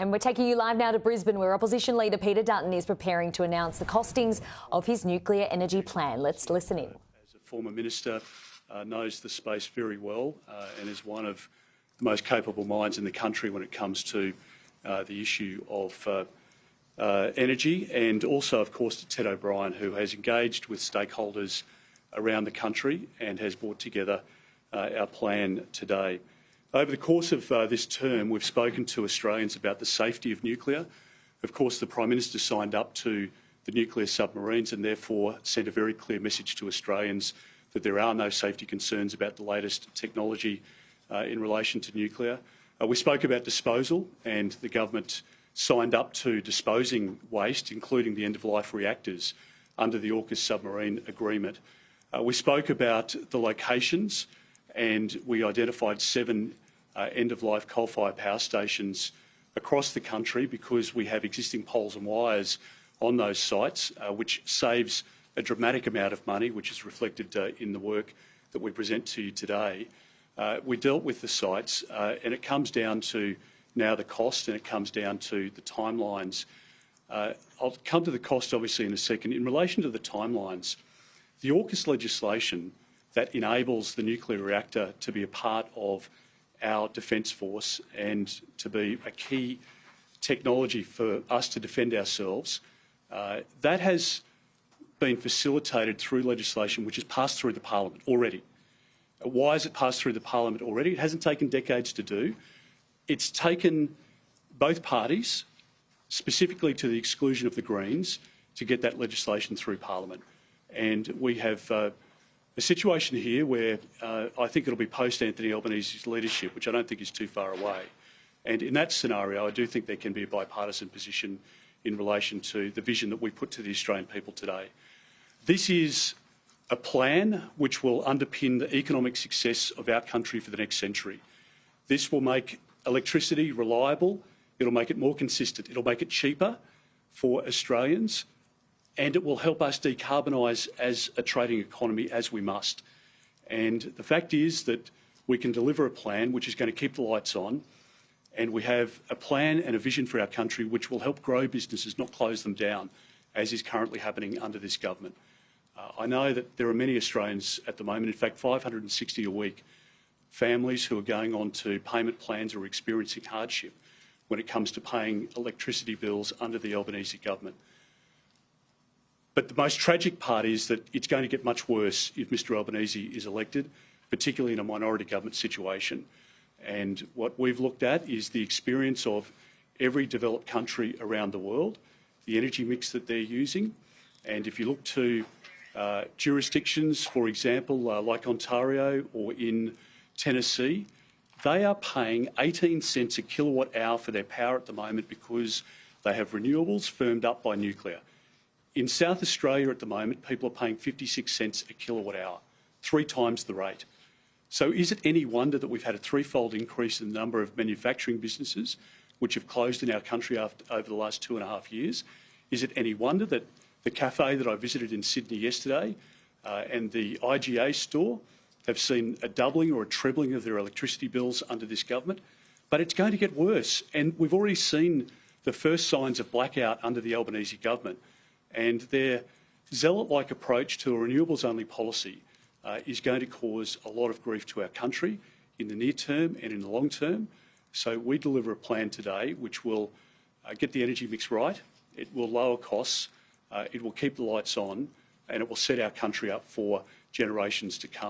And we're taking you live now to Brisbane, where Opposition Leader Peter Dutton is preparing to announce the costings of his nuclear energy plan. Let's listen in. As a former minister, knows the space very well and is one of the most capable minds in the country when it comes to the issue of energy, and also, of course, to Ted O'Brien, who has engaged with stakeholders around the country and has brought together our plan today. Over the course of this term, we've spoken to Australians about the safety of nuclear. Of course, the Prime Minister signed up to the nuclear submarines and therefore sent a very clear message to Australians that there are no safety concerns about the latest technology in relation to nuclear. We spoke about disposal, and the government signed up to disposing waste, including the end-of-life reactors, under the AUKUS submarine agreement. We spoke about the locations, and we identified 7 end-of-life coal-fired power stations across the country because we have existing poles and wires on those sites, which saves a dramatic amount of money, which is reflected in the work that we present to you today. We dealt with the sites, and it comes down to now the cost, and it comes down to the timelines. I'll come to the cost, obviously, in a second. In relation to the timelines, the AUKUS legislation that enables the nuclear reactor to be a part of our defence force and to be a key technology for us to defend ourselves, that has been facilitated through legislation which has passed through the Parliament already. Why has it passed through the Parliament already? It hasn't taken decades to do. It's taken both parties, specifically to the exclusion of the Greens, to get that legislation through Parliament. And we have a situation here where I think it'll be post-Anthony Albanese's leadership, which I don't think is too far away. And in that scenario, I do think there can be a bipartisan position in relation to the vision that we put to the Australian people today. This is a plan which will underpin the economic success of our country for the next century. This will make electricity reliable, it'll make it more consistent, it'll make it cheaper for Australians, and it will help us decarbonise as a trading economy as we must. And the fact is that we can deliver a plan which is going to keep the lights on, and we have a plan and a vision for our country which will help grow businesses, not close them down, as is currently happening under this government. I know that there are many Australians at the moment, in fact 560 a week, families who are going on to payment plans or experiencing hardship when it comes to paying electricity bills under the Albanese government. But the most tragic part is that it's going to get much worse if Mr Albanese is elected, particularly in a minority government situation. And what we've looked at is the experience of every developed country around the world, the energy mix that they're using. And if you look to jurisdictions, for example, like Ontario or in Tennessee, they are paying 18 cents a kilowatt hour for their power at the moment because they have renewables firmed up by nuclear. In South Australia at the moment, people are paying 56 cents a kilowatt hour, 3 times the rate. So is it any wonder that we've had a 3-fold increase in the number of manufacturing businesses which have closed in our country over the last 2.5 years? Is it any wonder that the cafe that I visited in Sydney yesterday and the IGA store have seen a doubling or a trebling of their electricity bills under this government? But it's going to get worse, and we've already seen the first signs of blackout under the Albanese government. And their zealot-like approach to a renewables-only policy is going to cause a lot of grief to our country in the near term and in the long term. So we deliver a plan today which will get the energy mix right, it will lower costs, it will keep the lights on, and it will set our country up for generations to come.